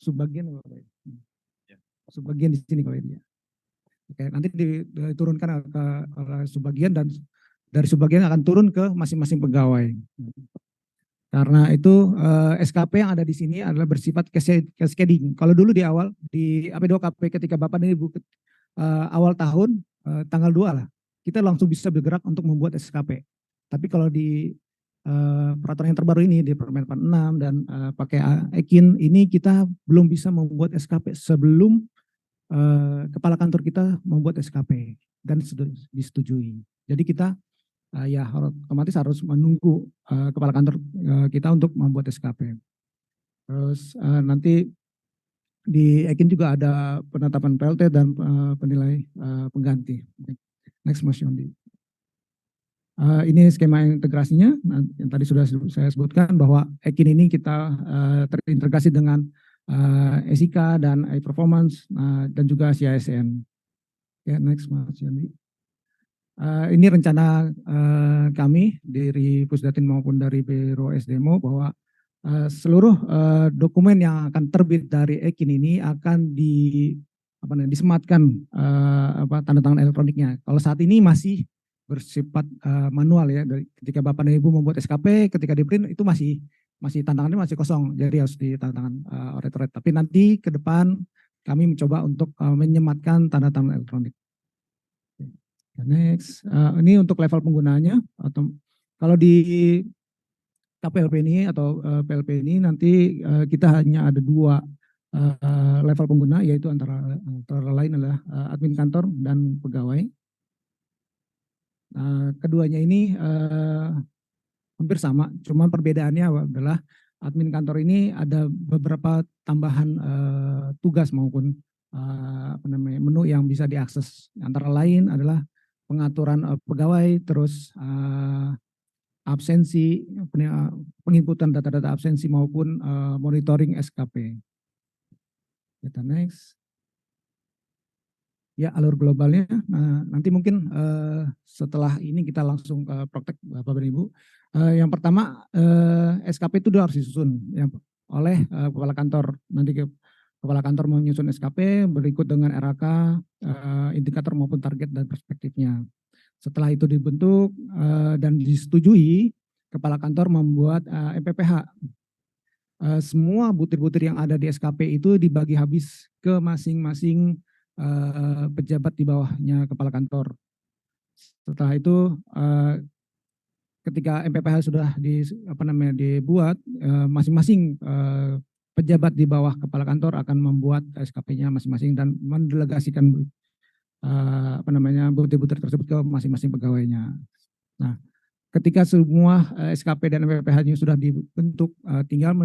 subbagian Pak. Ya. Subbagian di sini kalau ini. Oke, nanti diturunkan ke subbagian dan dari subbagian akan turun ke masing-masing pegawai. Karena itu SKP yang ada di sini adalah bersifat cascading. Kalau dulu di awal di AP2KP ketika Bapak dan Ibu awal tahun tanggal 2 lah, kita langsung bisa bergerak untuk membuat SKP. Tapi kalau di peraturan yang terbaru ini di Permen 46 dan pakai EKIN ini kita belum bisa membuat SKP sebelum kepala kantor kita membuat SKP dan disetujui. Jadi kita ya otomatis harus menunggu kepala kantor kita untuk membuat SKP. Terus nanti di EKIN juga ada penetapan PLT dan penilai pengganti. Next Mas Yondi. Ini skema integrasinya yang tadi sudah saya sebutkan bahwa EKIN ini kita terintegrasi dengan SIK dan iPerformance dan juga CISN. Ya, next Mas Yondi. Ini rencana kami dari Pusdatin maupun dari Biro SDMO bahwa seluruh dokumen yang akan terbit dari EKIN ini akan disematkan tanda tangan elektroniknya. Kalau saat ini masih bersifat manual ya, dari ketika Bapak dan Ibu membuat SKP, ketika di print itu masih tantangannya masih kosong, jadi harus ditandatangan oret-oret. Tapi nanti ke depan kami mencoba untuk menyematkan tanda tangan elektronik. Next, ini untuk level penggunaannya atau kalau di KPLP ini atau PLP ini nanti kita hanya ada 2 level pengguna, yaitu antara lain adalah admin kantor dan pegawai. Keduanya ini hampir sama, cuman perbedaannya adalah admin kantor ini ada beberapa tambahan tugas maupun menu yang bisa diakses. Antara lain adalah pengaturan pegawai, terus absensi, penginputan data-data absensi maupun monitoring SKP. Kita next. Ya, alur globalnya. Nah, nanti mungkin setelah ini kita langsung ke praktek Bapak dan Ibu. Yang pertama SKP itu harus disusun oleh kepala kantor. Nanti kepala kantor menyusun SKP berikut dengan RAK, indikator maupun target dan perspektifnya. Setelah itu dibentuk dan disetujui, kepala kantor membuat MPPH. Semua butir-butir yang ada di SKP itu dibagi habis ke masing-masing pejabat di bawahnya kepala kantor. Setelah itu ketika MPPH sudah dibuat, masing-masing pejabat di bawah kepala kantor akan membuat SKP-nya masing-masing dan mendelegasikan butir-butir tersebut ke masing-masing pegawainya. Nah, ketika semua SKP dan MPPH-nya sudah dibentuk, tinggal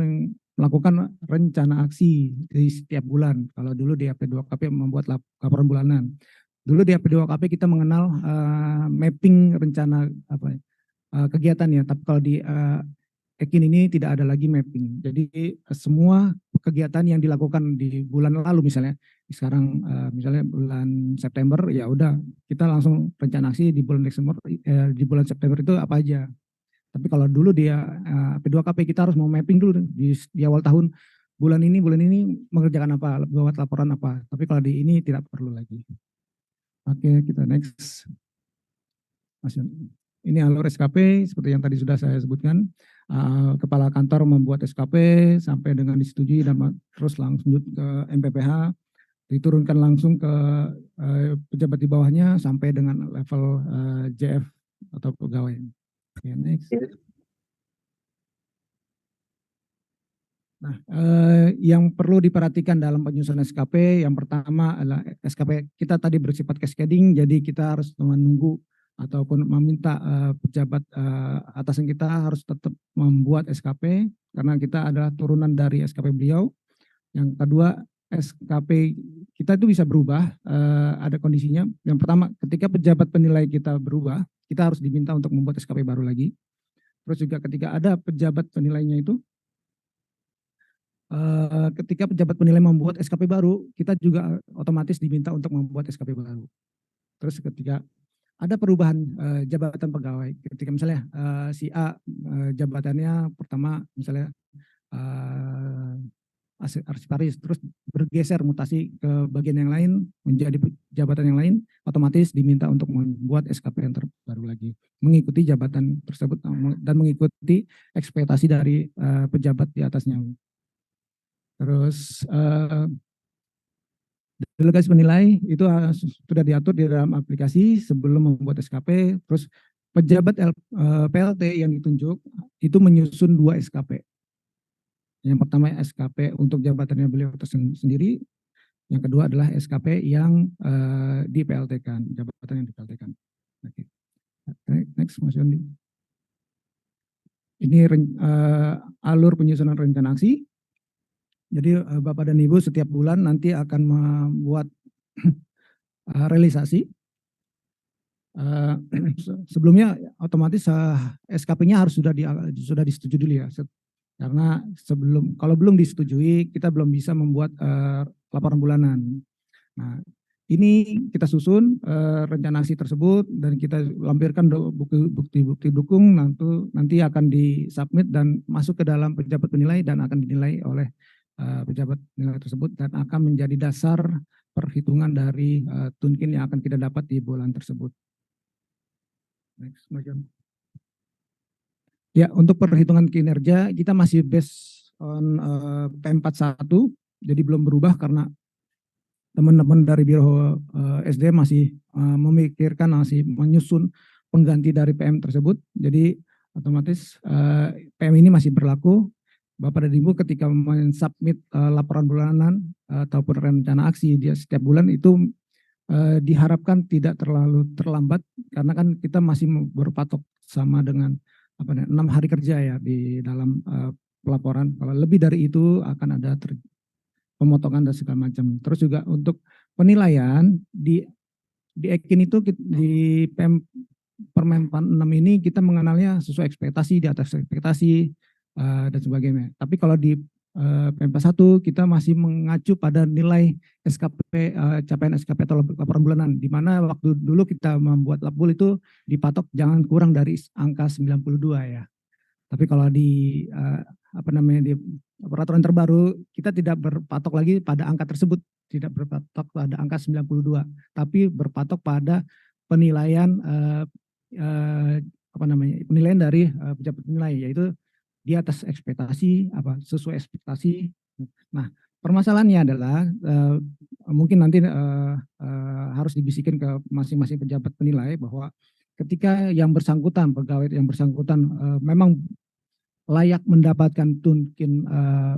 melakukan rencana aksi di setiap bulan. Kalau dulu di AP2KP membuat laporan bulanan. Dulu di AP2KP kita mengenal mapping rencana kegiatannya, tapi kalau di EKIN ini tidak ada lagi mapping. Jadi semua kegiatan yang dilakukan di bulan lalu misalnya, sekarang misalnya bulan September, ya udah kita langsung rencana aksi di bulan September itu apa aja. Tapi kalau dulu dia P2KP kita harus mau mapping dulu di awal tahun, bulan ini mengerjakan apa, buat laporan apa. Tapi kalau di ini tidak perlu lagi. Oke, kita next. Ini alur SKP seperti yang tadi sudah saya sebutkan. Kepala kantor membuat SKP sampai dengan disetujui dan terus langsung ke MPPH, diturunkan langsung ke pejabat di bawahnya sampai dengan level JF atau pegawai. Okay, next. Nah, yang perlu diperhatikan dalam penyusunan SKP, yang pertama adalah SKP kita tadi bersifat cascading, jadi kita harus menunggu ataupun meminta pejabat atasan kita harus tetap membuat SKP, karena kita adalah turunan dari SKP beliau. Yang kedua, SKP kita itu bisa berubah, ada kondisinya. Yang pertama, ketika pejabat penilai kita berubah, kita harus diminta untuk membuat SKP baru lagi. Terus juga ketika ada pejabat penilainya itu, ketika pejabat penilai membuat SKP baru, kita juga otomatis diminta untuk membuat SKP baru. Terus ketika ada perubahan jabatan pegawai, ketika misalnya si A jabatannya pertama misalnya arsiparis, terus bergeser mutasi ke bagian yang lain, menjadi jabatan yang lain, otomatis diminta untuk membuat SKP yang terbaru lagi, mengikuti jabatan tersebut dan mengikuti ekspektasi dari pejabat di atasnya. Terus delegasi penilai itu sudah diatur di dalam aplikasi sebelum membuat SKP. Terus pejabat PLT yang ditunjuk itu menyusun 2 SKP. Yang pertama SKP untuk jabatannya beliau sendiri, yang kedua adalah SKP yang di PLT-kan, jabatan yang di PLT-kan. Oke. Next, Mas Yondi. Ini alur penyusunan rencana aksi. Jadi Bapak dan Ibu setiap bulan nanti akan membuat realisasi. Sebelumnya otomatis SKP-nya harus sudah disetujui dulu ya. Karena kalau belum disetujui, kita belum bisa membuat laporan bulanan. Nah, ini kita susun rencana aksi tersebut dan kita lampirkan bukti-bukti dukung, nanti akan disubmit dan masuk ke dalam pejabat penilai dan akan dinilai oleh pejabat penilai tersebut dan akan menjadi dasar perhitungan dari tunkin yang akan kita dapat di bulan tersebut. Next, ya, untuk perhitungan kinerja kita masih based on P41, jadi belum berubah karena teman-teman dari Biro SDM masih memikirkan, masih menyusun pengganti dari PM tersebut. Jadi otomatis PM ini masih berlaku. Bapak dan Ibu ketika mensubmit laporan bulanan ataupun rencana aksi di setiap bulan itu diharapkan tidak terlalu terlambat karena kan kita masih berpatok sama dengan 6 hari kerja ya di dalam pelaporan. Kalau lebih dari itu akan ada pemotongan dan segala macam. Terus juga untuk penilaian di Ekin itu di Permenpan 6 ini kita mengenalnya sesuai ekspektasi, di atas ekspektasi dan sebagainya. Tapi kalau di P41 kita masih mengacu pada nilai SKP, capaian SKP atau laporan bulanan, di mana waktu dulu kita membuat labul itu dipatok jangan kurang dari angka 92 ya. Tapi kalau di di peraturan terbaru kita tidak berpatok lagi pada angka tersebut, tidak berpatok pada angka 92, tapi berpatok pada penilaian penilaian dari pejabat penilai, yaitu di atas ekspektasi, sesuai ekspektasi. Nah, permasalahannya adalah mungkin nanti harus dibisikin ke masing-masing pejabat penilai bahwa ketika yang bersangkutan, pegawai yang bersangkutan memang layak mendapatkan tunkin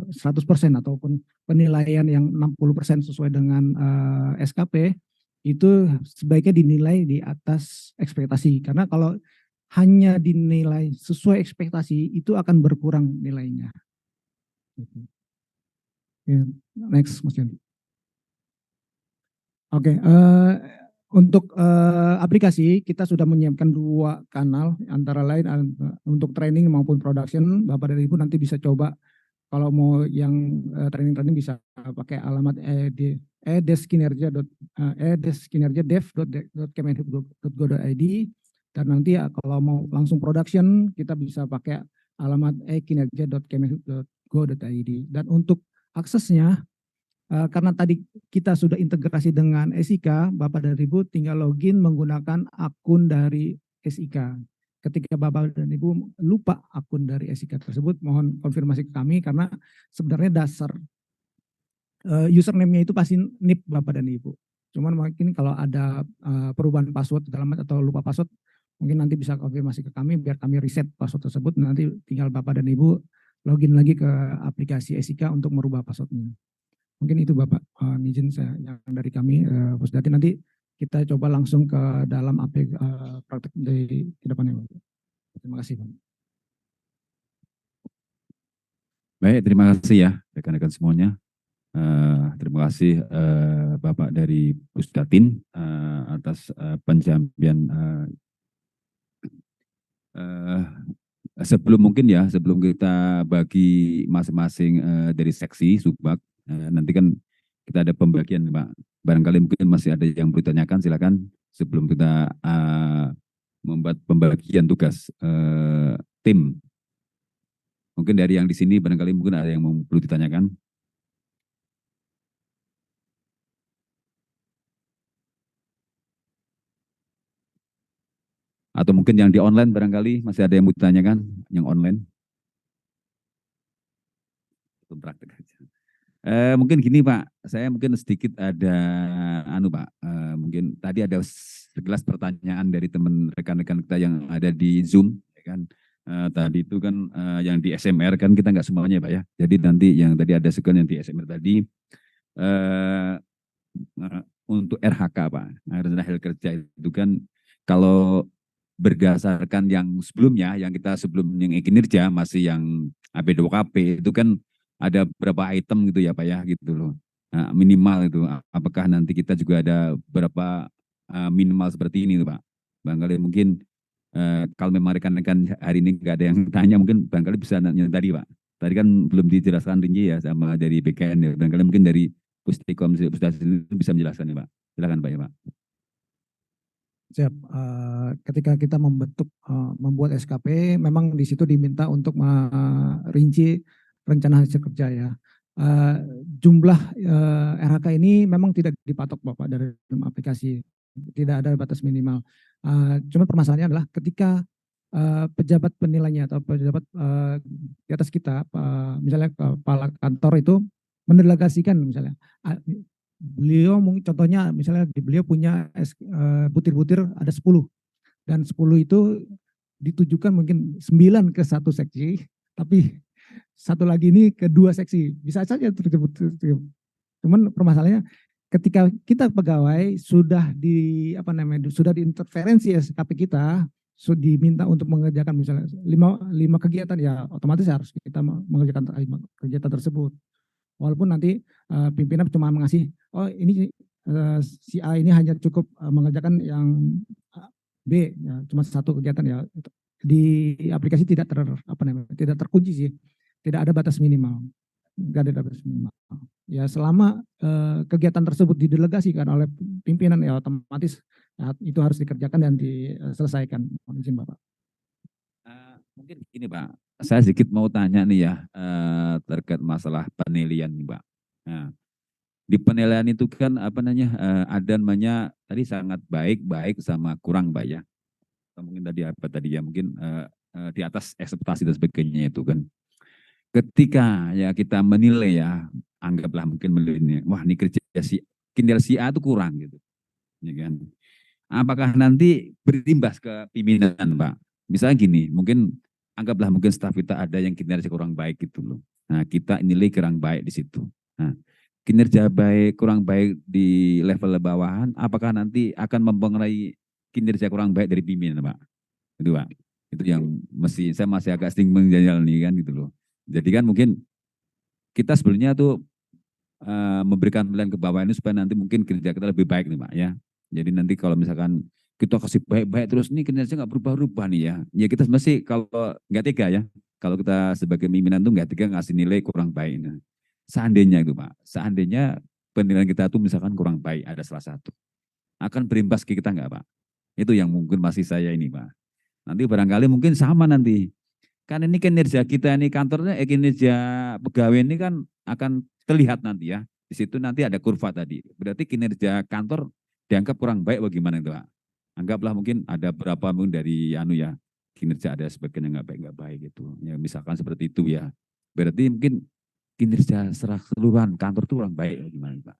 100% ataupun penilaian yang 60% sesuai dengan SKP, itu sebaiknya dinilai di atas ekspektasi. Karena kalau hanya dinilai sesuai ekspektasi, itu akan berkurang nilainya. Next, Mas Yondi. Oke, untuk aplikasi kita sudah menyiapkan 2 kanal, antara lain untuk training maupun production. Bapak dan Ibu nanti bisa coba kalau mau yang training bisa pakai alamat edeskinerja.dev.kemenhub.go.id, dan nanti kalau mau langsung production kita bisa pakai alamat kinerja.kemenhub.go.id. Dan untuk aksesnya, karena tadi kita sudah integrasi dengan SIK, Bapak dan Ibu tinggal login menggunakan akun dari SIK. Ketika Bapak dan Ibu lupa akun dari SIK tersebut, mohon konfirmasi ke kami karena sebenarnya dasar username-nya itu pasti NIP Bapak dan Ibu. Cuman mungkin kalau ada perubahan password atau lupa password, mungkin nanti bisa konfirmasi ke kami biar kami reset password tersebut. Nanti tinggal Bapak dan Ibu login lagi ke aplikasi SIK untuk merubah passwordnya. Mungkin itu Bapak, izin saya yang dari kami, Pusdati. Nanti kita coba langsung ke dalam praktek di depannya. Terima kasih Pak. Baik, terima kasih ya rekan-rekan semuanya. Terima kasih Bapak dari Pusdatin atas penjaminan. Sebelum kita bagi masing-masing dari seksi subbag, nanti kan kita ada pembagian Pak. Barangkali mungkin masih ada yang perlu ditanyakan, silakan sebelum kita membuat pembagian tugas tim. Mungkin dari yang di sini barangkali mungkin ada yang perlu ditanyakan. Atau mungkin yang di online barangkali masih ada yang mau ditanyakan, yang online. Itu praktek aja. Mungkin gini Pak, saya mungkin sedikit ada Pak, mungkin tadi ada segelas pertanyaan dari teman rekan-rekan kita yang ada di Zoom, ya kan. Tadi itu kan yang di SMR kan kita nggak semuanya Pak ya. Jadi nanti yang tadi ada sekian yang di SMR tadi eh, untuk RHK Pak, rencana hari kerja itu kan kalau berdasarkan yang sebelumnya, yang kita sebelum yang kinerja masih yang AB2KP itu kan ada berapa item gitu ya Pak ya gitu loh. Nah, minimal itu apakah nanti kita juga ada berapa minimal seperti ini tuh Pak. Barangkali mungkin kalau memang rekan-rekan hari ini nggak ada yang tanya mungkin barangkali bisa nanya tadi Pak. Tadi kan belum dijelaskan rinci ya sama dari BKN ya. Barangkali mungkin dari Pustikom bisa menjelaskan ya Pak. Silakan Pak ya Pak. Siap. Ketika kita membuat SKP, memang di situ diminta untuk merinci rencana hasil kerja ya. Jumlah RHK ini memang tidak dipatok Bapak dari dalam aplikasi, tidak ada batas minimal. Cuma permasalahannya adalah ketika pejabat penilainya atau pejabat di atas kita, misalnya kepala kantor itu mendelegasikan misalnya, beliau mungkin contohnya misalnya beliau punya butir-butir ada 10 dan 10 itu ditujukan mungkin 9 ke satu seksi, tapi satu lagi ini ke dua seksi, bisa saja tersebut. Cuman permasalahannya ketika kita pegawai sudah sudah diinterferensi SKP kita, diminta untuk mengerjakan misalnya 5 kegiatan, ya otomatis harus kita mengerjakan 5 kegiatan tersebut. Walaupun nanti pimpinan cuma mengasih, oh ini si A ini hanya cukup mengerjakan yang B, ya, cuma satu kegiatan ya. Di aplikasi tidak tidak terkunci sih, tidak ada batas minimal, tidak ada batas minimal. Ya selama kegiatan tersebut didelegasikan oleh pimpinan ya otomatis ya, itu harus dikerjakan dan diselesaikan. Mohon izin Bapak. Mungkin ini Pak, saya sedikit mau tanya nih ya terkait masalah penilaian nih Pak. Nah, di penilaian itu kan ada namanya tadi sangat baik, baik sama kurang baik ya. Mungkin tadi apa tadi ya mungkin di atas ekspektasi dan sebagainya itu kan. Ketika ya kita menilai ya, anggaplah mungkin menilai, wah ini kinerja si A itu kurang gitu, ya kan. Apakah nanti berimbas ke pimpinan Pak? Misalnya gini, mungkin anggaplah mungkin staf kita ada yang kinerja kurang baik gitu loh. Nah kita nilai kurang baik di situ. Nah kinerja kurang baik di level bawahan, apakah nanti akan mempengaruhi kinerja kurang baik dari pimpinan Pak? Itu Pak. Itu yang saya masih agak sedikit menjajal nih kan gitu loh. Jadi kan mungkin kita sebenarnya tuh memberikan pilihan ke bawah ini supaya nanti mungkin kinerja kita lebih baik nih Pak ya. Jadi nanti kalau misalkan kita kasih baik-baik terus nih kinerja nggak berubah-ubah nih ya. Ya kita masih kalau nggak tega ya. Kalau kita sebagai pimpinan tuh nggak tega ngasih nilai kurang baik. Nah, seandainya itu Pak, seandainya penilaian kita tuh misalkan kurang baik ada salah satu, akan berimbas ke kita nggak Pak? Itu yang mungkin masih saya ini Pak. Nanti barangkali mungkin sama nanti. Kan ini kinerja kita ini kantornya, kinerja pegawai ini kan akan terlihat nanti ya. Di situ nanti ada kurva tadi. Berarti kinerja kantor dianggap kurang baik bagaimana itu Pak? Anggaplah mungkin ada berapa mungkin dari kinerja ada sebagian yang nggak baik gitu. Ya misalkan seperti itu ya. Berarti mungkin kinerja secara keseluruhan kantor itu kurang baik bagaimana Pak?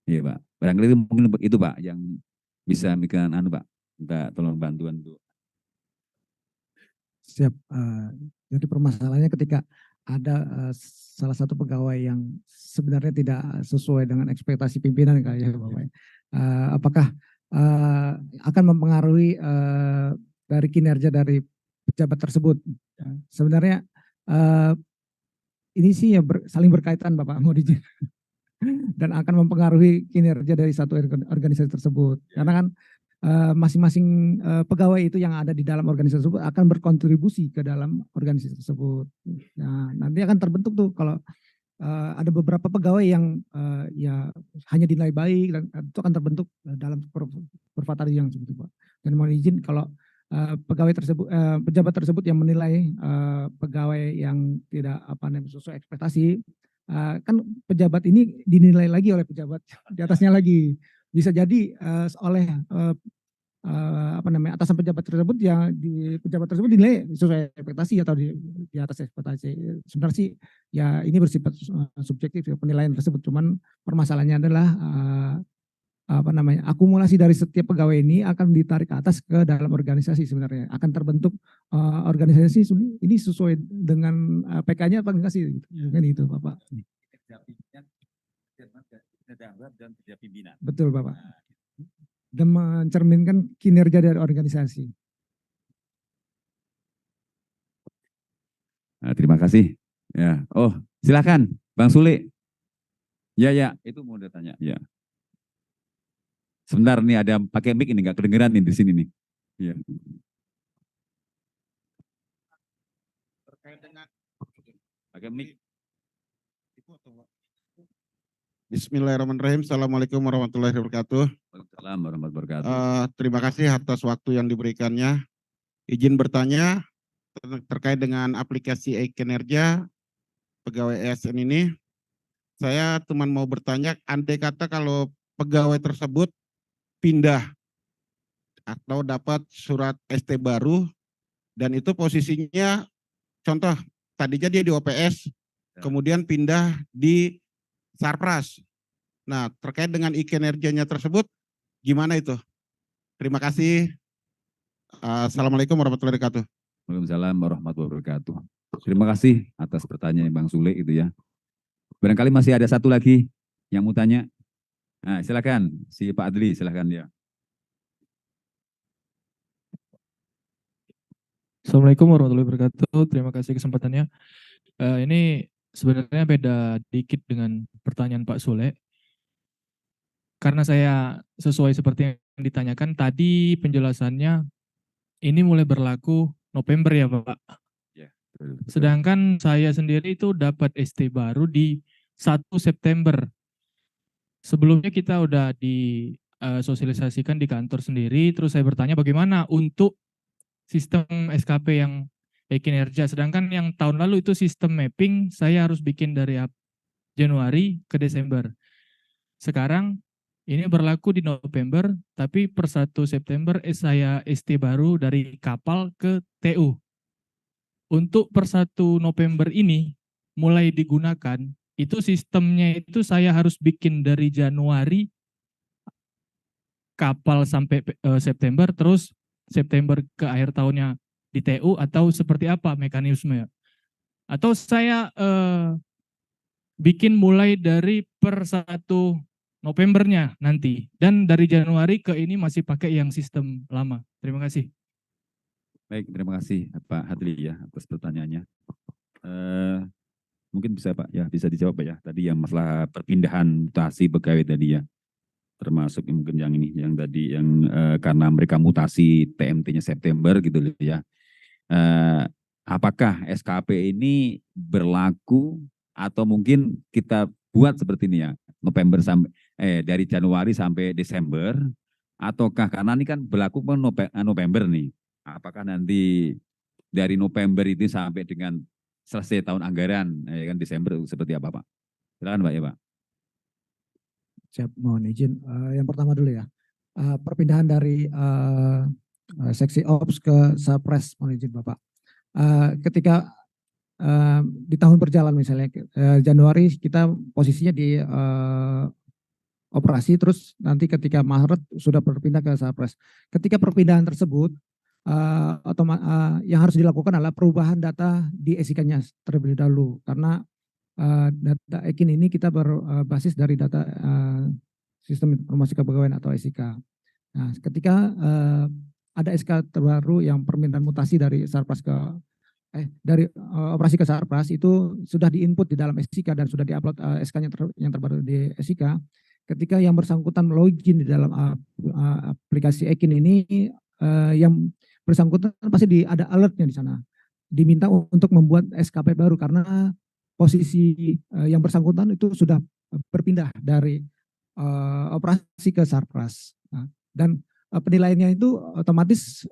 Iya Pak. Barangkali itu mungkin itu Pak yang bisa bikin Pak. Minta tolong bantuan tuh. Siap. Jadi permasalahannya ketika ada salah satu pegawai yang sebenarnya tidak sesuai dengan ekspektasi pimpinan kali ya Bapak. Apakah akan mempengaruhi dari kinerja dari pejabat tersebut? Sebenarnya ini sih ya saling berkaitan Bapak, mau izin. Dan akan mempengaruhi kinerja dari satu organisasi tersebut. Karena kan masing-masing pegawai itu yang ada di dalam organisasi tersebut akan berkontribusi ke dalam organisasi tersebut. Nah, nanti akan terbentuk tuh kalau ada beberapa pegawai yang ya hanya dinilai baik dan itu akan terbentuk dalam perfatari yang seperti Pak. Dan mohon izin kalau pegawai tersebut, pejabat tersebut yang menilai pegawai yang tidak sesuai ekspektasi, kan pejabat ini dinilai lagi oleh pejabat di atasnya lagi. Bisa jadi oleh apa namanya, atasan pejabat tersebut yang di pejabat tersebut dinilai sesuai ekspektasi atau di atas ekspektasi. Sebenarnya sih ya ini bersifat subjektif ya, penilaian tersebut. Cuman permasalahannya adalah apa namanya, akumulasi dari setiap pegawai ini akan ditarik ke atas ke dalam organisasi, sebenarnya akan terbentuk organisasi ini sesuai dengan PK-nya apa enggak sih, gitu. Kan itu Bapak. Dan kerja pimpinan. Betul Bapak. Dan mencerminkan kinerja dari organisasi. Nah, terima kasih. Ya, oh silakan, Bang Sule. Ya, ya, itu mau ditanya. Ya. Sebentar nih ada pakai mic ini nggak kedengeran nih di sini nih. Ya. Terkait dengan Pakai mic. Bismillahirrahmanirrahim. Assalamualaikum warahmatullahi wabarakatuh. Waalaikumsalam warahmatullahi wabarakatuh. Terima kasih atas waktu yang diberikannya. Izin bertanya terkait dengan aplikasi e-kinerja pegawai ASN ini. Saya cuma mau bertanya, andai kata kalau pegawai tersebut pindah atau dapat surat ST baru dan itu posisinya, contoh tadinya dia di OPS, kemudian pindah di Sarpras. Nah, terkait dengan e-kinerjanya tersebut, gimana itu? Terima kasih. Assalamualaikum warahmatullahi wabarakatuh. Waalaikumsalam warahmatullahi wabarakatuh. Terima kasih atas pertanyaan Bang Sule itu ya. Barangkali masih ada satu lagi yang mau tanya. Nah, silakan si Pak Adli, silakan ya. Assalamualaikum warahmatullahi wabarakatuh. Terima kasih kesempatannya. Ini sebenarnya beda dikit dengan pertanyaan Pak Sule. Karena saya sesuai seperti yang ditanyakan tadi penjelasannya ini mulai berlaku November ya Pak. Ya, Sedangkan saya sendiri itu dapat ST baru di 1 September. Sebelumnya kita udah disosialisasikan di kantor sendiri, terus saya bertanya bagaimana untuk sistem SKP yang kinerja, sedangkan yang tahun lalu itu sistem mapping saya harus bikin dari Januari ke Desember. Sekarang ini berlaku di November, tapi per 1 September saya ST baru dari kapal ke TU. Untuk per 1 November ini mulai digunakan, itu sistemnya itu saya harus bikin dari Januari kapal sampai September, terus September ke akhir tahunnya di TU, atau seperti apa mekanisme? Atau saya bikin mulai dari per 1 Novembernya nanti, dan dari Januari ke ini masih pakai yang sistem lama. Terima kasih. Baik, terima kasih Pak Hadli ya atas pertanyaannya. Mungkin bisa Pak ya, bisa dijawab Pak ya. Tadi yang masalah perpindahan mutasi pegawai tadi ya, termasuk mungkin yang ini, yang tadi yang karena mereka mutasi TMT-nya September gitu ya. Apakah SKP ini berlaku atau mungkin kita buat seperti ini ya, November sampai dari Januari sampai Desember, ataukah karena ini kan berlaku November nih, apakah nanti dari November itu sampai dengan selesai tahun anggaran kan Desember seperti apa Pak? Silakan Pak ya Pak. Siap, mohon izin. Yang pertama dulu ya, perpindahan dari seksi ops ke Sapres, mohon izin Bapak. Ketika di tahun berjalan misalnya Januari kita posisinya di operasi, terus nanti ketika Maret sudah berpindah ke Sapres. Ketika perpindahan tersebut yang harus dilakukan adalah perubahan data di SIK-nya terlebih dahulu, karena data EKIN ini kita berbasis dari data sistem informasi kepegawaian atau SIK. Nah, ketika ada SK terbaru yang permintaan mutasi dari Sarpras ke dari operasi ke Sarpras, itu sudah diinput di dalam SIK dan sudah diupload SK-nya yang terbaru di SIK. Ketika yang bersangkutan login di dalam aplikasi EKIN ini, yang bersangkutan pasti ada alertnya di sana. Diminta untuk membuat SKP baru karena posisi yang bersangkutan itu sudah berpindah dari operasi ke Sarpras. Nah, dan penilaiannya itu otomatis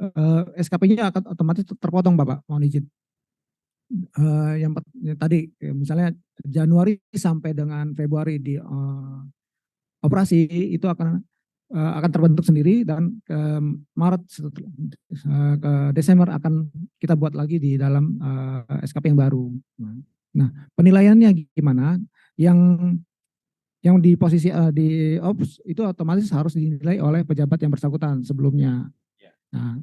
SKP-nya akan otomatis terpotong Bapak, mohon izin. Yang tadi misalnya Januari sampai dengan Februari di operasi itu akan akan terbentuk sendiri dan ke Maret ke Desember akan kita buat lagi di dalam SKP yang baru. Nah, penilaiannya gimana? Yang di posisi di ops itu otomatis harus dinilai oleh pejabat yang bersangkutan sebelumnya. Nah,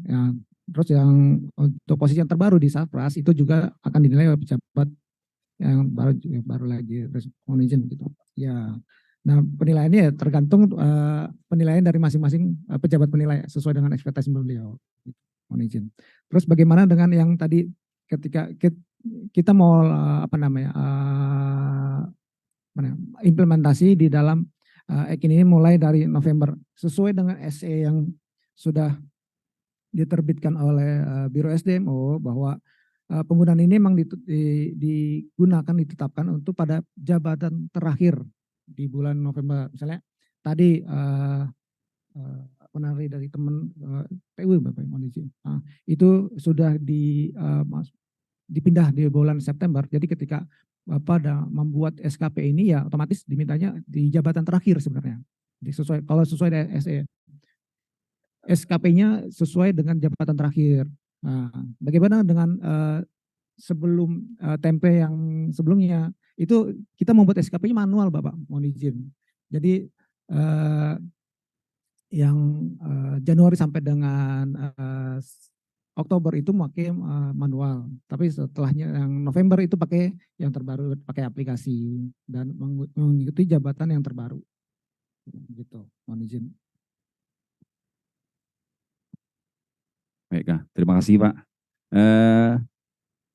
terus yang untuk posisi yang terbaru di Satpras itu juga akan dinilai oleh pejabat yang baru lagi, terus mohon izin gitu. Ya. Nah, penilaiannya ya tergantung penilaian dari masing-masing pejabat penilai sesuai dengan ekspektasi beliau. Mohon izin. Terus bagaimana dengan yang tadi ketika kita mau implementasi di dalam EKIN ini mulai dari November sesuai dengan SE yang sudah diterbitkan oleh Biro SDMO bahwa penggunaan ini memang digunakan ditetapkan untuk pada jabatan terakhir di bulan November. Misalnya tadi penari dari teman PU Bapak mohon izin. Itu sudah dipindah di bulan September. Jadi ketika Bapak membuat SKP ini ya otomatis dimintanya di jabatan terakhir sebenarnya. Kalau sesuai dengan SE. SKP-nya sesuai dengan jabatan terakhir. Nah, bagaimana dengan sebelum tempe yang sebelumnya itu kita membuat SKP-nya manual Bapak, mohon izin. Jadi yang Januari sampai dengan Oktober itu pakai manual, tapi setelahnya yang November itu pakai yang terbaru, pakai aplikasi dan mengikuti jabatan yang terbaru. Gitu, mohon izin. Baik, terima kasih Pak.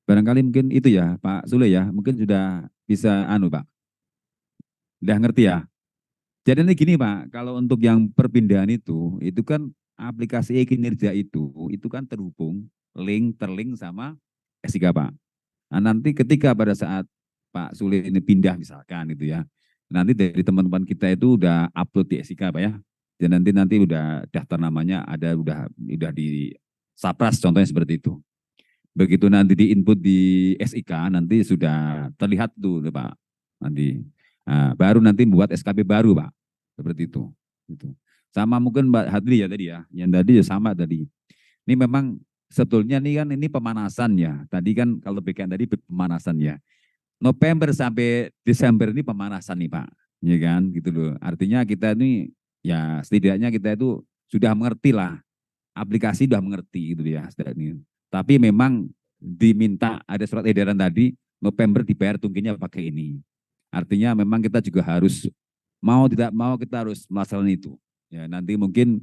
Barangkali mungkin itu ya Pak Sule ya, mungkin sudah bisa Pak. Udah ngerti ya? Jadi ini gini Pak, kalau untuk yang perpindahan itu kan aplikasi e-kinerja itu kan terhubung, terlink sama S3 Pak. Nah, nanti ketika pada saat Pak Sule ini pindah misalkan gitu ya, nanti dari teman-teman kita itu udah upload di S3 Pak ya, dan nanti udah daftar namanya ada udah di Sapras contohnya seperti itu. Begitu nanti di input di SIK nanti sudah terlihat tuh Pak. Nanti baru nanti membuat SKP baru Pak. Seperti itu. Gitu. Sama mungkin Mbak Hadli ya tadi ya. Yang tadi ya sama tadi. Ini memang sebetulnya nih kan ini pemanasan ya. Tadi kan kalau BKN tadi pemanasan ya. November sampai Desember ini pemanasan nih Pak. Ya kan gitu loh. Artinya kita ini ya setidaknya kita itu sudah mengerti lah. Aplikasi sudah mengerti gitu ya. Tapi memang diminta ada surat edaran tadi November dibayar tungkinya pakai ini. Artinya memang kita juga harus mau tidak mau kita harus melaksanakan itu. Ya nanti mungkin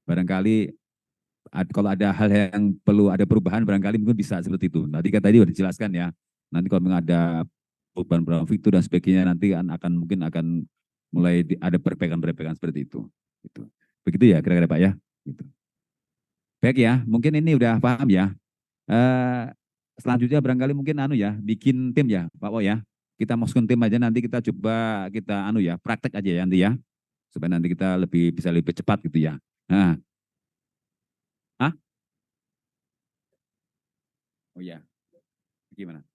barangkali kalau ada hal yang perlu ada perubahan barangkali mungkin bisa seperti itu. Tadi kan tadi sudah dijelaskan ya. Nanti kalau memang ada perubahan fitur dan sebagainya nanti mungkin akan mulai ada perbaikan seperti itu. Gitu. Begitu ya kira-kira Pak ya. Gitu. Baik ya, mungkin ini udah paham ya. Selanjutnya barangkali mungkin ya, bikin tim ya, Pak Wo ya. Kita masukin tim aja nanti kita coba kita ya, praktek aja ya nanti ya. Supaya nanti kita bisa lebih cepat gitu ya. Nah. Hah? Oh ya. Gimana?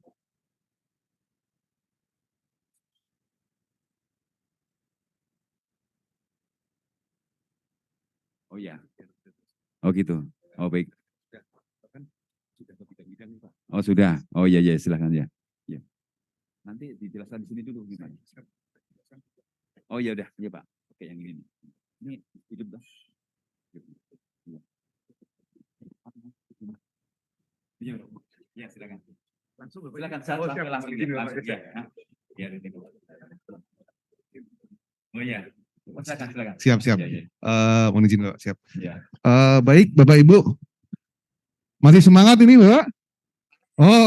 Oh ya. Oh gitu. Oh baik. Oh sudah. Oh iya silahkan ya. Ya. Nanti dijelaskan di sini dulu gimana. Oh ya udah, ya Pak. Oke yang ini. Ini hidup dah. Ya silakan. Silakan langsung ya. Ya. Oh iya. Silakan. Siap. Ya. Mohon izin Pak, siap. Ya. Baik Bapak Ibu. Masih semangat ini Bapak?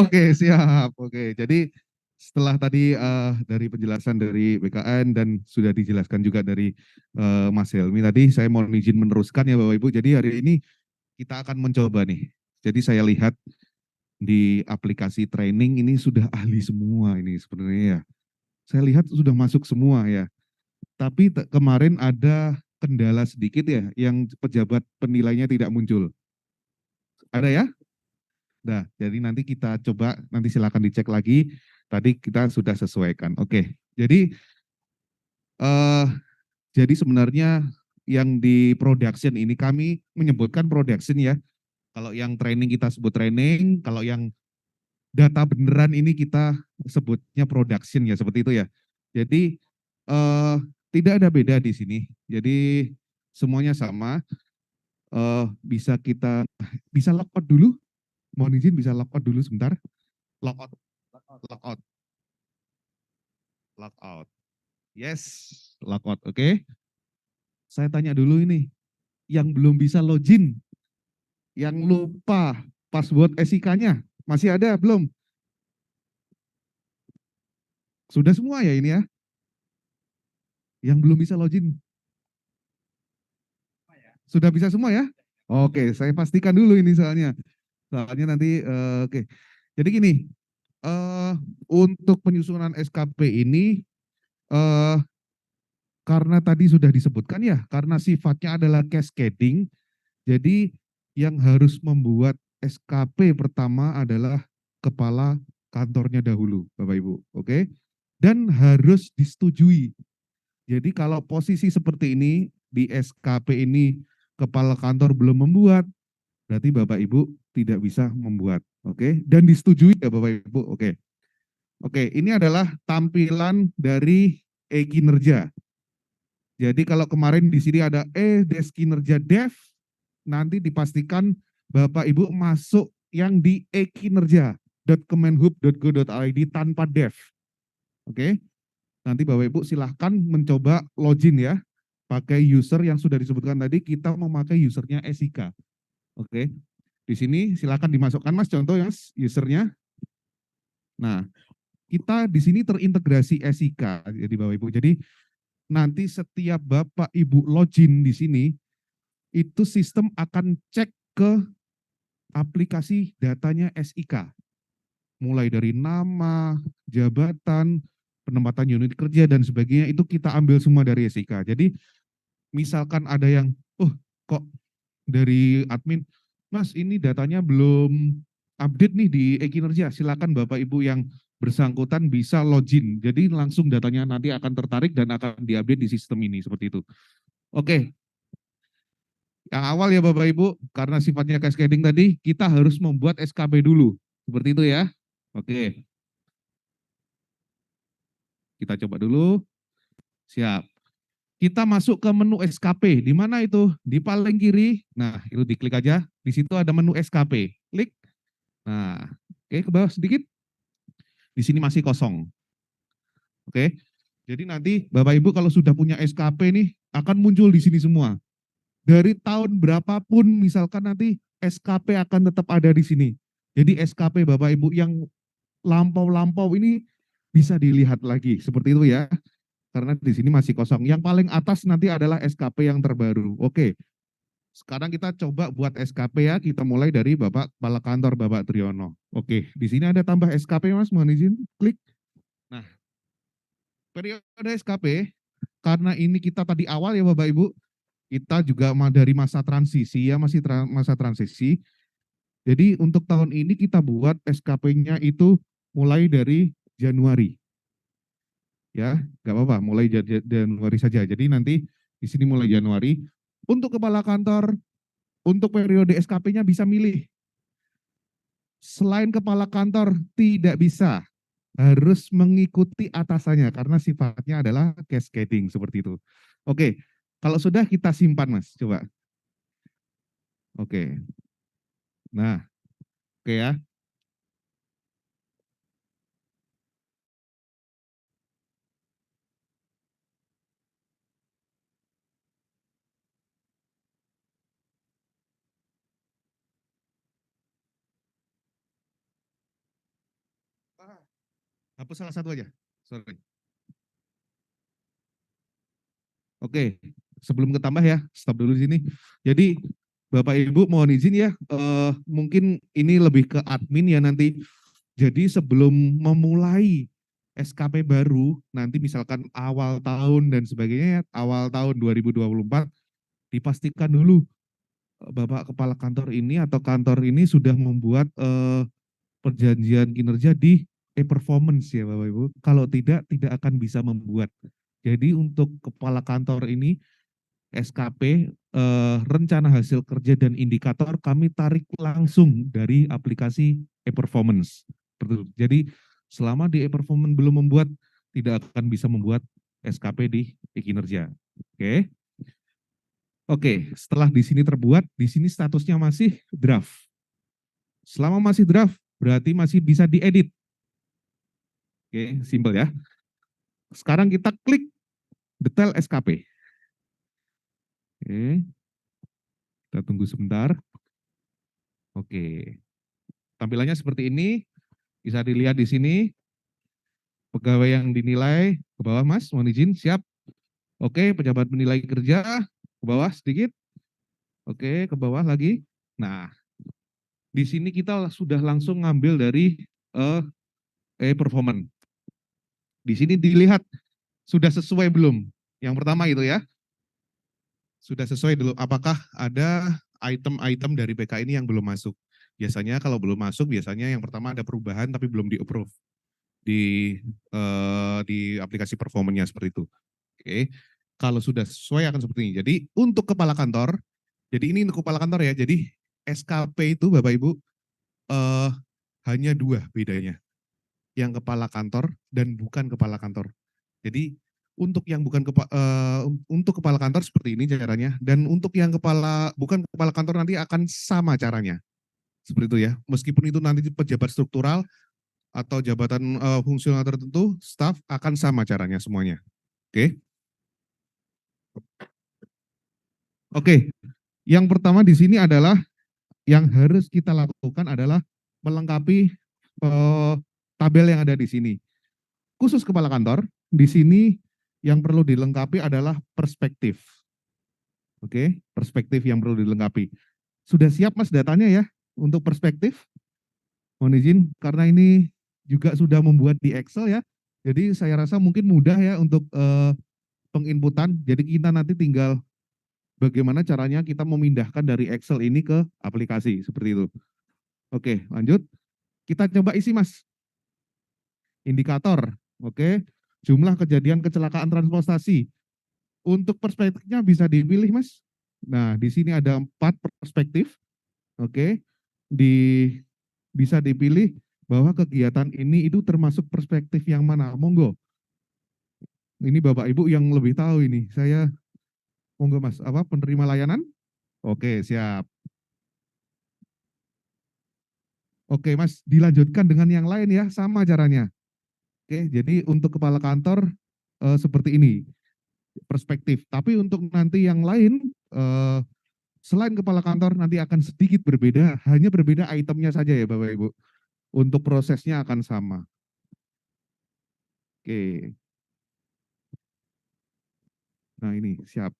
Oke, siap. Oke, jadi setelah tadi dari penjelasan dari BKN dan sudah dijelaskan juga dari Mas Helmi tadi, saya mohon izin meneruskan ya Bapak Ibu. Jadi hari ini kita akan mencoba nih. Jadi saya lihat di aplikasi training ini sudah ahli semua ini sebenarnya ya. Saya lihat sudah masuk semua ya. Tapi kemarin ada kendala sedikit ya, yang pejabat penilainya tidak muncul. Ada ya? Nah, jadi nanti kita coba, nanti silakan dicek lagi. Tadi kita sudah sesuaikan. Oke, jadi sebenarnya yang di production ini kami menyebutkan production ya. Kalau yang training kita sebut training, kalau yang data beneran ini kita sebutnya production ya, seperti itu ya. Jadi tidak ada beda di sini. Jadi semuanya sama. Bisa lockout dulu. Mohon izin bisa lockout dulu sebentar. Lockout. Yes, lockout. Oke. Saya tanya dulu ini, yang belum bisa login, yang lupa password SIK-nya, masih ada belum? Sudah semua ya ini ya? Yang belum bisa login? Sudah bisa semua ya? Oke, saya pastikan dulu ini soalnya. Soalnya nanti, oke. Jadi gini, untuk penyusunan SKP ini, karena tadi sudah disebutkan ya, karena sifatnya adalah cascading, jadi yang harus membuat SKP pertama adalah kepala kantornya dahulu, Bapak Ibu, oke? Dan harus disetujui. Jadi kalau posisi seperti ini di SKP ini kepala kantor belum membuat, berarti Bapak Ibu tidak bisa membuat, oke? Dan disetujui ya Bapak Ibu, oke? Oke, ini adalah tampilan dari e-kinerja. Jadi kalau kemarin di sini ada des kinerja dev, nanti dipastikan Bapak Ibu masuk yang di e-kinerja.kemenhub.go.id tanpa dev. Oke. Nanti Bapak Ibu silahkan mencoba login ya. Pakai user yang sudah disebutkan tadi, kita memakai usernya SIK. Oke. Di sini silahkan dimasukkan Mas contoh ya usernya. Nah, kita di sini terintegrasi SIK jadi Bapak Ibu. Jadi nanti setiap Bapak Ibu login di sini, itu sistem akan cek ke aplikasi datanya SIK. Mulai dari nama, jabatan, penempatan unit kerja, dan sebagainya, itu kita ambil semua dari SIK. Jadi misalkan ada yang, kok dari admin, Mas ini datanya belum update nih di e-kinerja, silakan Bapak Ibu yang bersangkutan bisa login. Jadi langsung datanya nanti akan tertarik dan akan diupdate di sistem ini, seperti itu. Oke. Yang awal ya Bapak Ibu, karena sifatnya cascading tadi, kita harus membuat SKP dulu. Seperti itu ya. Oke. Kita coba dulu. Siap. Kita masuk ke menu SKP. Di mana itu? Di paling kiri. Nah, itu diklik aja. Di situ ada menu SKP. Klik. Nah, oke ke bawah sedikit. Di sini masih kosong. Oke. Jadi nanti Bapak Ibu kalau sudah punya SKP nih akan muncul di sini semua. Dari tahun berapapun misalkan nanti SKP akan tetap ada di sini. Jadi SKP Bapak Ibu yang lampau-lampau ini bisa dilihat lagi seperti itu ya. Karena di sini masih kosong. Yang paling atas nanti adalah SKP yang terbaru. Oke. Sekarang kita coba buat SKP ya. Kita mulai dari Bapak Kepala Kantor Bapak Triyono. Oke, di sini ada tambah SKP Mas, mohon izin klik. Nah, periode SKP karena ini kita tadi awal ya Bapak Ibu, kita juga dari masa transisi ya, masih masa transisi. Jadi untuk tahun ini kita buat SKP-nya itu mulai dari Januari. Ya, nggak apa-apa, mulai Januari saja. Jadi nanti di sini mulai Januari. Untuk kepala kantor, untuk periode SKP-nya bisa milih. Selain kepala kantor tidak bisa, harus mengikuti atasannya karena sifatnya adalah cascading seperti itu. Oke, kalau sudah kita simpan Mas, coba. Oke. Nah, oke ya. Hapus salah satu aja. Sorry. Oke, sebelum ketambah ya, stop dulu di sini. Jadi Bapak Ibu mohon izin ya, mungkin ini lebih ke admin ya nanti. Jadi sebelum memulai SKP baru, nanti misalkan awal tahun dan sebagainya, awal tahun 2024, dipastikan dulu Bapak Kepala Kantor ini atau kantor ini sudah membuat perjanjian kinerja di e-performance ya Bapak Ibu. Kalau tidak, tidak akan bisa membuat. Jadi untuk kepala kantor ini SKP, rencana hasil kerja dan indikator kami tarik langsung dari aplikasi e-performance. Jadi selama di e-performance belum membuat, tidak akan bisa membuat SKP di e-kinerja. Oke. Oke, setelah di sini terbuat, di sini statusnya masih draft. Selama masih draft, berarti masih bisa diedit. Oke, simple ya. Sekarang kita klik detail SKP. Oke, kita tunggu sebentar. Oke, tampilannya seperti ini. Bisa dilihat di sini. Pegawai yang dinilai ke bawah, Mas, mohon izin, siap. Oke, pejabat menilai kerja ke bawah sedikit. Oke, ke bawah lagi. Nah, di sini kita sudah langsung ngambil dari performance. Di sini dilihat sudah sesuai belum? Yang pertama itu ya. Sudah sesuai dulu. Apakah ada item-item dari PK ini yang belum masuk? Biasanya kalau belum masuk, biasanya yang pertama ada perubahan tapi belum di-approve di aplikasi performanya seperti itu. Oke. Kalau sudah sesuai akan seperti ini. Jadi untuk kepala kantor, jadi ini untuk kepala kantor ya. Jadi SKP itu Bapak Ibu hanya dua bedanya. Yang kepala kantor dan bukan kepala kantor. Jadi untuk yang untuk kepala kantor seperti ini caranya, dan untuk yang bukan kepala kantor nanti akan sama caranya. Seperti itu ya. Meskipun itu nanti pejabat struktural atau jabatan fungsional tertentu, staf akan sama caranya semuanya. Oke. Oke. Yang pertama di sini adalah yang harus kita lakukan adalah melengkapi tabel yang ada di sini. Khusus kepala kantor, di sini yang perlu dilengkapi adalah perspektif. Oke, perspektif yang perlu dilengkapi. Sudah siap Mas datanya ya untuk perspektif? Mohon izin karena ini juga sudah membuat di Excel ya. Jadi saya rasa mungkin mudah ya untuk penginputan. Jadi kita nanti tinggal bagaimana caranya kita memindahkan dari Excel ini ke aplikasi seperti itu. Oke, lanjut. Kita coba isi Mas. Indikator, oke. Jumlah kejadian kecelakaan transportasi. Untuk perspektifnya bisa dipilih Mas. Nah, di sini ada 4 perspektif. Oke. Bisa dipilih bahwa kegiatan ini itu termasuk perspektif yang mana. Monggo. Ini Bapak Ibu yang lebih tahu ini. Saya monggo Mas, apa penerima layanan? Oke, siap. Oke, Mas, dilanjutkan dengan yang lain ya, sama caranya. Oke, jadi untuk kepala kantor seperti ini perspektif. Tapi untuk nanti yang lain selain kepala kantor nanti akan sedikit berbeda, hanya berbeda itemnya saja ya Bapak Ibu. Untuk prosesnya akan sama. Oke. Nah ini siap.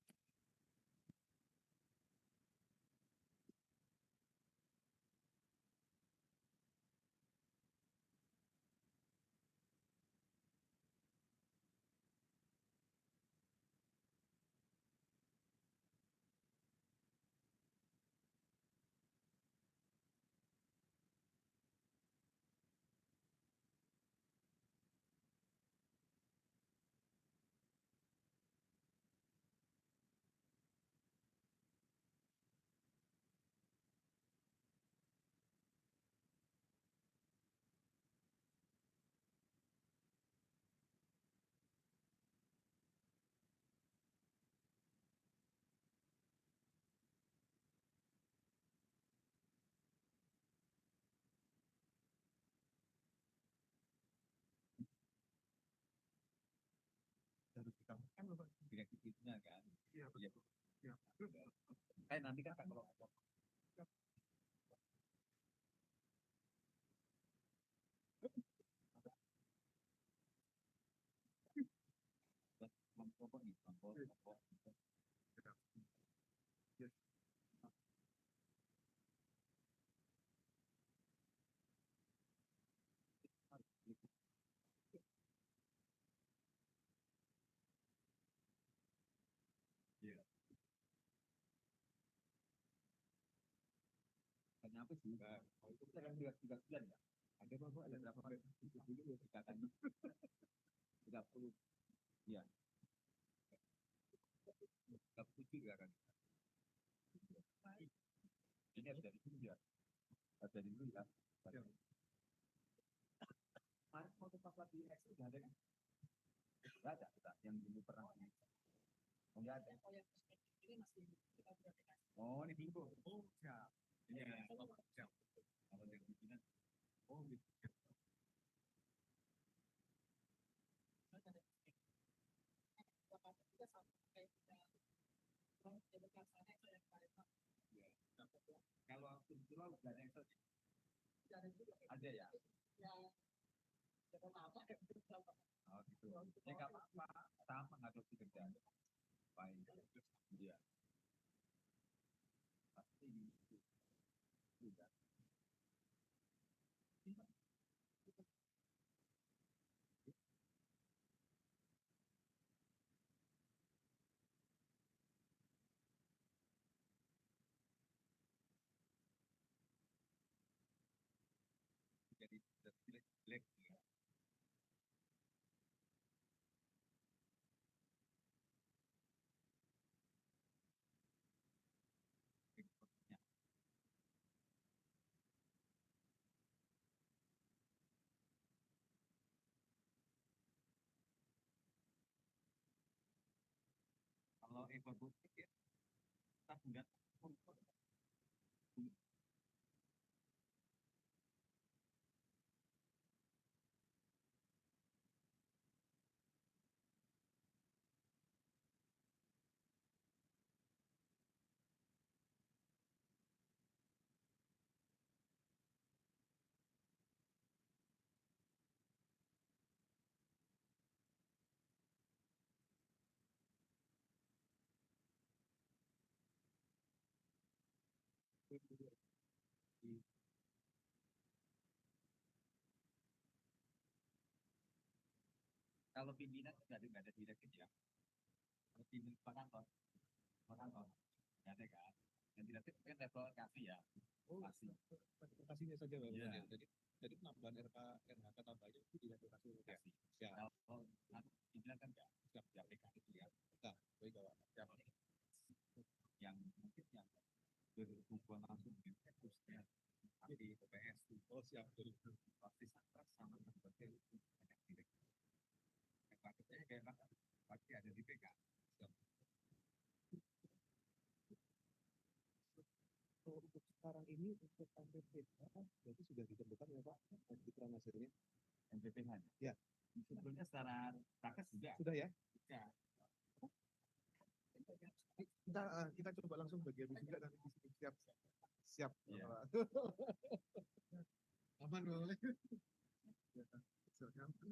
Ini harus dari dulu ya. Harus dari dulu ya. Kemarin foto papa di X udah ada kan? Nggak ada kita yang dulu pernah di. Oh, nggak ada. Oh, ini bingo. Oh, siap. Iya, siap. Kalau yang bikinan, oh gitu. Iya. Kalau kultural nggak ada yang ada ya? Oh gitu. Ya nggak apa-apa, sama nggak terus dikerjain. Baik. Iya. Pasti sudah. Jadi jelek ya. Kalau Eva Bukit ya, kita enggak. Kalau pimpinan nggak ada direktif ya. Kalau pimpinan Pak Kantor, nggak ada kan. Yang direktif kan level kasih ya. Oh, kasih. Kasihnya saja Pak. Iya. Jadi penambahan RHK tambahnya itu tidak dikasih. Kasih. Siap. Kalau pimpinan kan nggak siap itu ya. Nah, baik Pak. Siap. Yang mungkin yang berhubungan langsung dengan khususnya di PPS. Oh siap. Jadi Pasti sama seperti banyak direktif. Yang paketnya kayak pasti ada di PK. untuk sekarang ini untuk MPPH berarti sudah ditentukan ya Pak kebutuhan hasilnya. MPPH. Ya. Sebetulnya secara praktek Sudah ya. Ya. Kita coba langsung bagian juga nanti di sini siap. Siap. Iya. Aman boleh.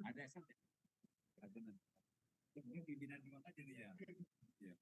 Ada SL ya? Ada nanti. Ini pimpinan di mana jadi ya? Iya.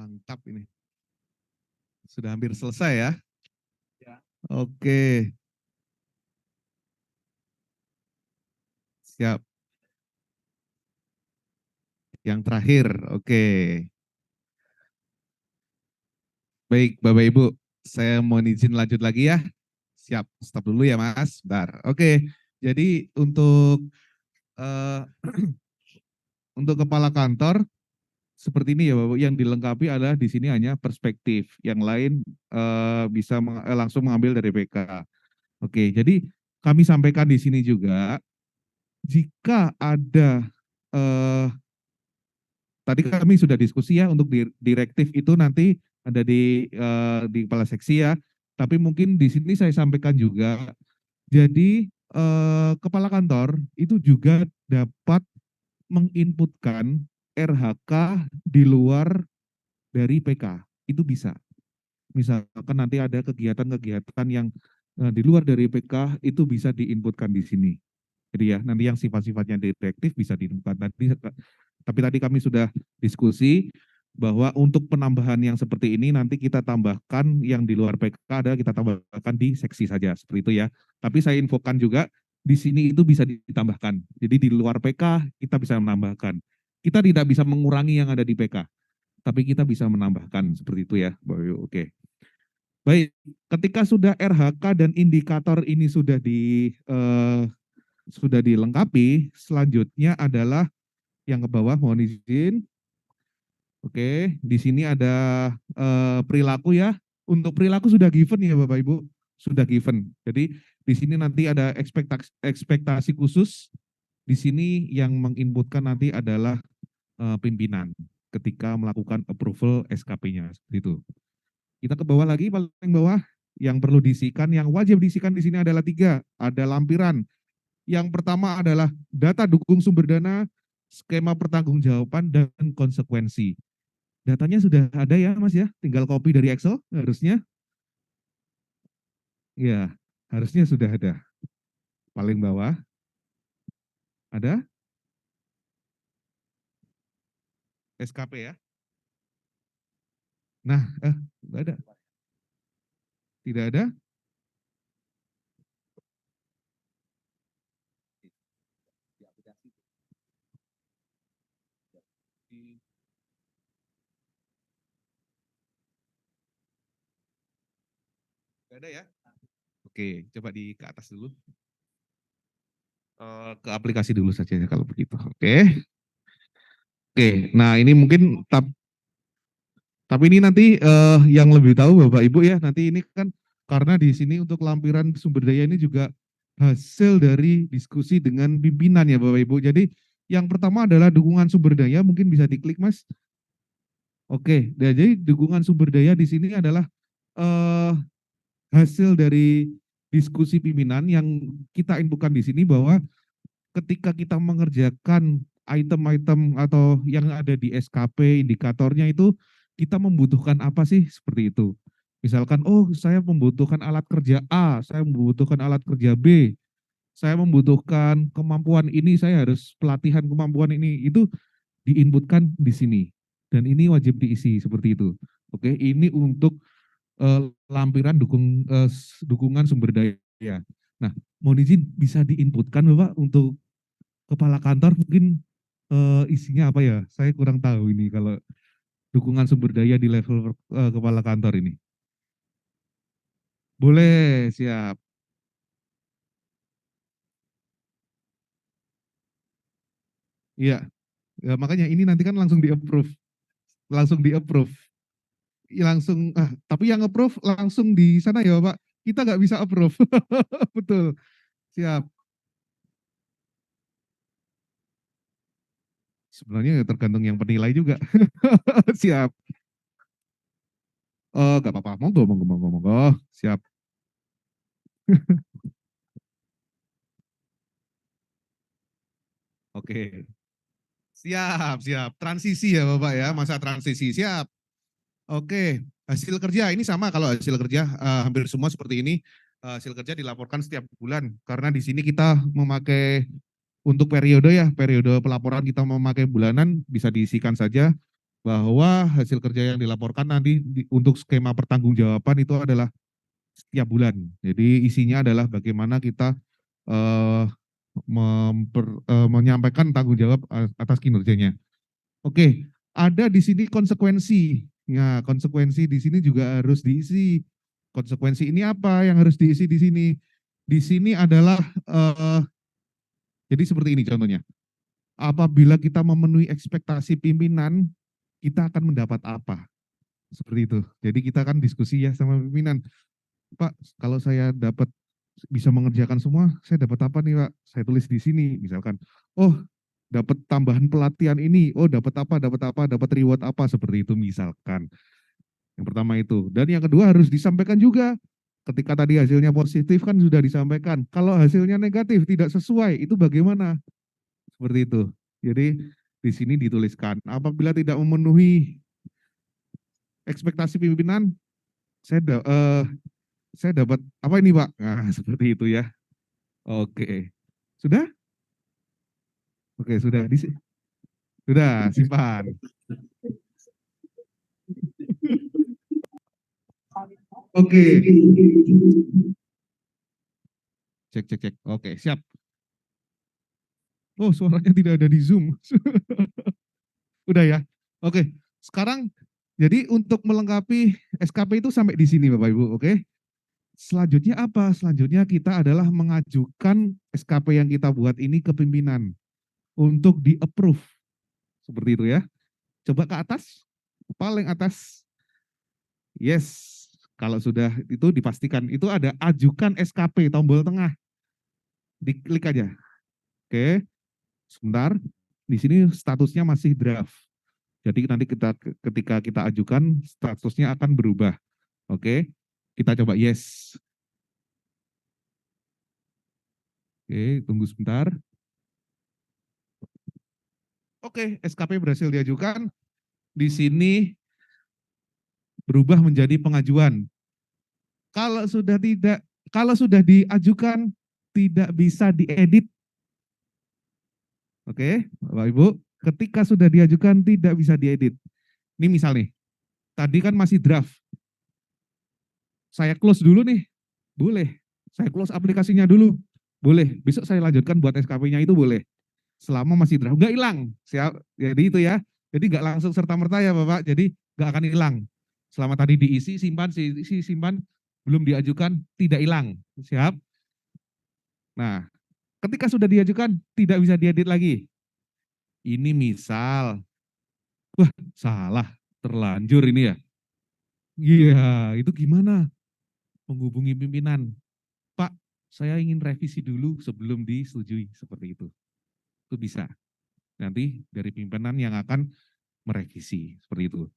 Mantap ini. Sudah hampir selesai ya. Ya. Oke. Siap. Yang terakhir, oke. Baik, Bapak Ibu, saya mohon izin lanjut lagi ya. Siap, stop dulu ya Mas. Bentar. Oke, jadi untuk eh, untuk kepala kantor seperti ini ya Bapak, yang dilengkapi adalah di sini hanya perspektif, yang lain bisa langsung mengambil dari PK. Oke, jadi kami sampaikan di sini juga, jika ada tadi kami sudah diskusi ya untuk direktif itu nanti ada di kepala seksi ya. Tapi mungkin di sini saya sampaikan juga. Jadi kepala kantor itu juga dapat menginputkan RHK di luar dari PK. Itu bisa. Misalkan nanti ada kegiatan-kegiatan yang di luar dari PK itu bisa diinputkan di sini. Jadi ya nanti yang sifat-sifatnya direktif bisa diinputkan. Tapi tadi kami sudah diskusi bahwa untuk penambahan yang seperti ini nanti kita tambahkan yang di luar PK ada kita tambahkan di seksi saja seperti itu ya. Tapi saya infokan juga di sini itu bisa ditambahkan. Jadi di luar PK kita bisa menambahkan. Kita tidak bisa mengurangi yang ada di PK, tapi kita bisa menambahkan seperti itu ya. Oke. Baik, ketika sudah RHK dan indikator ini sudah dilengkapi, selanjutnya adalah yang ke bawah, mohon izin. Oke, di sini ada perilaku ya. Untuk perilaku sudah given ya Bapak Ibu, sudah given. Jadi di sini nanti ada ekspektasi khusus. Di sini yang menginputkan nanti adalah pimpinan ketika melakukan approval SKP-nya seperti itu. Kita ke bawah lagi, paling bawah yang perlu diisikan, yang wajib diisikan di sini adalah 3, ada lampiran. Yang pertama adalah data dukung sumber dana, skema pertanggungjawaban dan konsekuensi. Datanya sudah ada ya Mas ya, tinggal copy dari Excel harusnya. Ya, harusnya sudah ada. Paling bawah ada SKP ya. Nah, enggak ada. Tidak ada. Enggak ada ya. Oke, coba ke atas dulu. Ke aplikasi dulu saja ya kalau begitu. Oke. Oke, nah ini mungkin tapi ini nanti yang lebih tahu Bapak Ibu ya, nanti ini kan karena di sini untuk lampiran sumber daya ini juga hasil dari diskusi dengan pimpinan ya Bapak Ibu. Jadi yang pertama adalah dukungan sumber daya, mungkin bisa diklik Mas. Oke, jadi dukungan sumber daya di sini adalah hasil dari diskusi pimpinan yang kita infokan di sini bahwa ketika kita mengerjakan item-item atau yang ada di SKP indikatornya itu kita membutuhkan apa sih seperti itu. Misalkan, oh saya membutuhkan alat kerja A, saya membutuhkan alat kerja B, saya membutuhkan kemampuan ini, saya harus pelatihan kemampuan ini, itu diinputkan di sini. Dan ini wajib diisi seperti itu. Oke, ini untuk lampiran dukungan sumber daya. Nah, mohon izin bisa diinputkan Bapak untuk kepala kantor mungkin isinya apa ya? Saya kurang tahu ini kalau dukungan sumber daya di level kepala kantor ini. Boleh, siap. Iya, ya, makanya ini nanti kan langsung di-approve. Langsung di-approve. Langsung, tapi yang approve langsung di sana ya Bapak. Kita nggak bisa approve. Betul, siap. Sebenarnya tergantung yang penilai juga. Siap. Oh, nggak apa-apa. Monggo, monggo, monggo, monggo. Siap. Oke. Siap, siap. Transisi ya Bapak ya, masa transisi. Siap. Oke, hasil kerja ini sama kalau hasil kerja hampir semua seperti ini. Hasil kerja dilaporkan setiap bulan karena di sini kita memakai untuk periode ya, periode pelaporan kita memakai bulanan bisa diisikan saja. bahwa hasil kerja yang dilaporkan nanti untuk skema pertanggungjawaban itu adalah setiap bulan. Jadi isinya adalah bagaimana kita eh, menyampaikan tanggung jawab atas kinerjanya. Oke, ada di sini konsekuensi. Ya, konsekuensi di sini juga harus diisi. Konsekuensi ini apa yang harus diisi di sini? Di sini adalah jadi seperti ini contohnya. Apabila kita memenuhi ekspektasi pimpinan, kita akan mendapat apa? Seperti itu. Jadi kita kan diskusi ya sama pimpinan. Pak, kalau saya dapat bisa mengerjakan semua, saya dapat apa nih Pak? Saya tulis di sini, misalkan. Oh, dapat tambahan pelatihan ini. Oh, dapat apa, dapat reward apa, seperti itu misalkan. Yang pertama itu. Dan yang kedua harus disampaikan juga. Ketika tadi hasilnya positif kan sudah disampaikan. Kalau hasilnya negatif, tidak sesuai, itu bagaimana? Seperti itu. Jadi di sini dituliskan, apabila tidak memenuhi ekspektasi pimpinan, saya dapat apa ini Pak? Nah, seperti itu ya. Oke. Sudah? Oke, sudah. Sudah, simpan. Oke. Cek. Oke, siap. Oh, suaranya tidak ada di Zoom. Udah ya. Oke, sekarang jadi untuk melengkapi SKP itu sampai di sini Bapak Ibu, oke? Selanjutnya apa? Selanjutnya kita adalah mengajukan SKP yang kita buat ini ke pimpinan untuk di-approve. Seperti itu ya. Coba ke atas, paling atas. Yes, kalau sudah itu dipastikan. Itu ada ajukan SKP, tombol tengah. Diklik aja. Oke, sebentar. Di sini statusnya masih draft. Jadi nanti ketika kita ajukan, statusnya akan berubah. Oke, kita coba yes. Oke, tunggu sebentar. Oke, SKP berhasil diajukan. Di sini berubah menjadi pengajuan. Kalau sudah diajukan tidak bisa diedit. Oke, Bapak Ibu, ketika sudah diajukan tidak bisa diedit. Ini misal nih, tadi kan masih draft. Saya close dulu nih, boleh. Saya close aplikasinya dulu, boleh. Besok saya lanjutkan buat SKP-nya itu boleh. Selama masih draft, nggak hilang. Siap. Jadi itu ya. Jadi nggak langsung serta-merta ya Bapak. Jadi nggak akan hilang. Selama tadi diisi, simpan, belum diajukan, tidak hilang. Siap. Nah, ketika sudah diajukan, tidak bisa diedit lagi. Ini misal, wah salah, terlanjur ini ya. Iya, itu gimana? Menghubungi pimpinan. Pak, saya ingin revisi dulu sebelum disetujui, seperti itu. Itu bisa. Nanti dari pimpinan yang akan merevisi, seperti itu.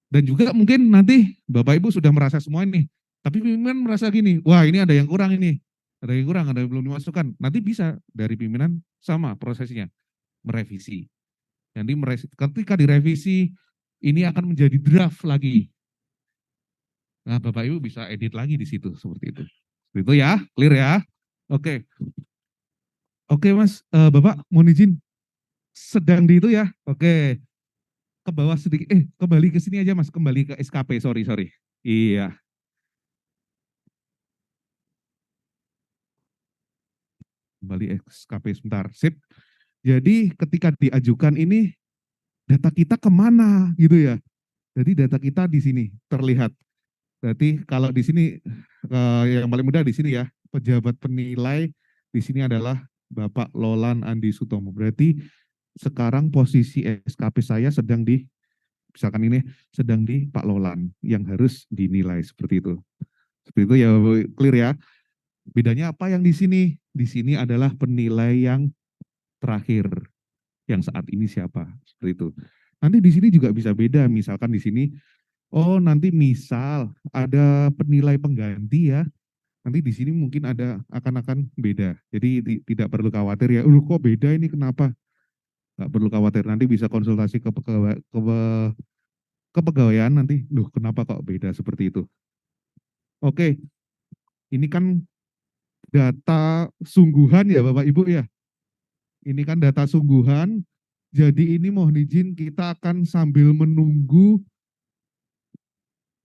Dan juga mungkin nanti Bapak Ibu sudah merasa semua ini, tapi pimpinan merasa gini, wah ini ada yang kurang ini, ada yang kurang, ada yang belum dimasukkan. Nanti bisa dari pimpinan sama prosesnya, merevisi. Nanti ketika direvisi, ini akan menjadi draft lagi. Nah Bapak Ibu bisa edit lagi di situ, seperti itu. Seperti itu ya, clear ya. Oke. Oke Mas, Bapak mohon izin, sedang di itu ya, oke. Ke bawah sedikit, kembali ke sini aja Mas, kembali ke SKP, sorry. Iya. Kembali SKP sebentar, sip. Jadi ketika diajukan ini, data kita kemana gitu ya. Jadi data kita di sini terlihat. Berarti kalau di sini, yang paling mudah di sini ya, pejabat penilai di sini adalah Bapak Lolan Andi Sutomo. Berarti sekarang posisi SKP saya sedang di, misalkan ini, sedang di Pak Lolan yang harus dinilai seperti itu. Seperti itu ya, clear ya. Bedanya apa yang di sini? Di sini adalah penilai yang terakhir, yang saat ini siapa, seperti itu. Nanti di sini juga bisa beda, misalkan di sini, oh nanti misal ada penilai pengganti ya, nanti di sini mungkin ada akan beda. Jadi tidak perlu khawatir ya, kok beda ini kenapa? Nggak perlu khawatir, nanti bisa konsultasi ke kepegawaian nanti, kenapa kok beda seperti itu. Oke, ini kan data sungguhan ya Bapak Ibu ya. Ini kan data sungguhan, Jadi ini mohon izin kita akan sambil menunggu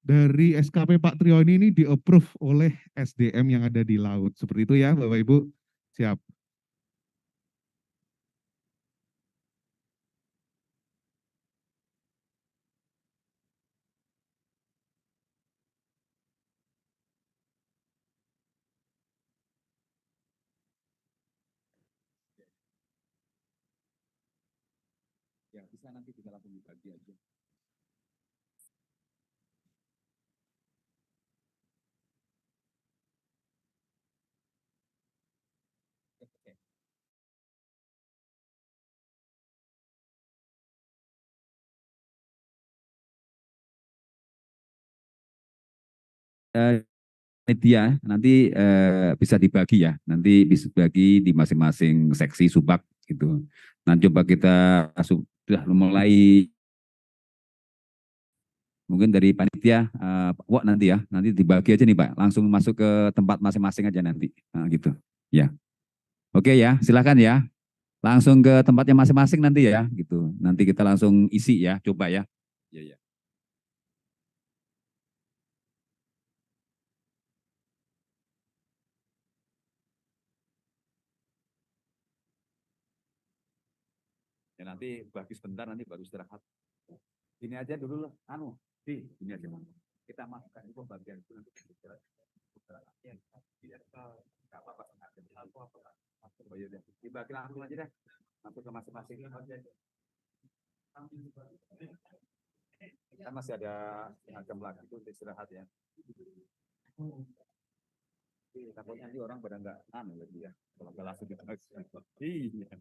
dari SKP Pak Trioni ini di-approve oleh SDM yang ada di laut. Seperti itu ya Bapak Ibu. Siap. Ya, bisa nanti kita langsung dibagi aja. Media nanti bisa dibagi ya, nanti bisa dibagi di masing-masing seksi subak gitu. Nah coba kita sudah mulai mungkin dari panitia, Wak nanti ya, nanti dibagi aja nih Pak, langsung masuk ke tempat masing-masing aja nanti, nah, gitu. Ya, oke ya, silakan ya, langsung ke tempatnya masing-masing nanti ya, gitu. Nanti kita langsung isi ya, coba ya. Iya ya. Ya nanti bagi sebentar, nanti baru istirahat. Ini aja dulu lah, ini aja. Kita masukkan itu bagian itu nanti istirahat. Nggak apa-apa, dibagi langsung aja deh, masuk ke masing-masing. Kan masih ada setengah jam lagi itu untuk istirahat ya. Takutnya nanti orang pada nggak lagi ya, kalau nggak langsung kita. Iya.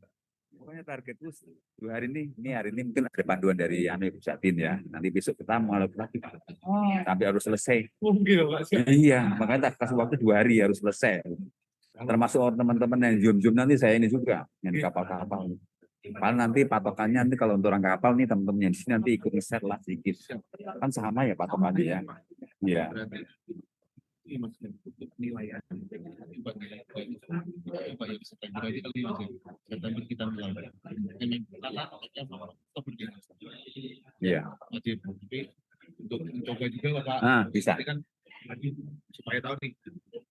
Pokoknya target terus 2 hari ini hari ini mungkin ada panduan dari Pusat ya. Nanti besok kita mau lagi tapi harus selesai. Iya, makanya tak kasih waktu 2 hari harus selesai. Termasuk teman-teman yang zoom nanti saya ini juga yang di kapal-kapal. Paling nanti patokannya nanti kalau untuk orang kapal nih teman-teman yang di sini nanti ikut ngeset lah sedikit. Kan sama ya patokannya ya. Iya. Iya. Untuk mencoba juga Pak. Bisa. Supaya tahu nih.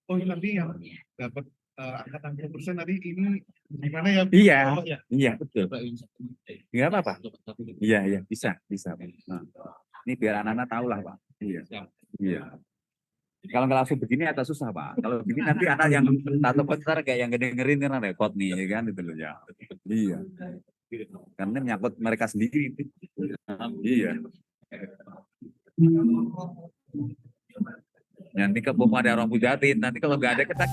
Oh ini nanti yang dapat angkatan 10% tadi ini gimana ya? Iya, iya betul. Enggak apa-apa. Iya, bisa. Nah, ini biar anak-anak tahu lah Pak. Iya. Kalau nggak langsung begini agak susah Pak. Kalau begini nanti anak yang tato bentar kayak yang dengerin kan repot nih, ya kan itu loh ya. Iya. Karena menyangkut mereka sendiri. Iya. Nanti ke ada orang Pujatin, nanti kalau nggak ada kita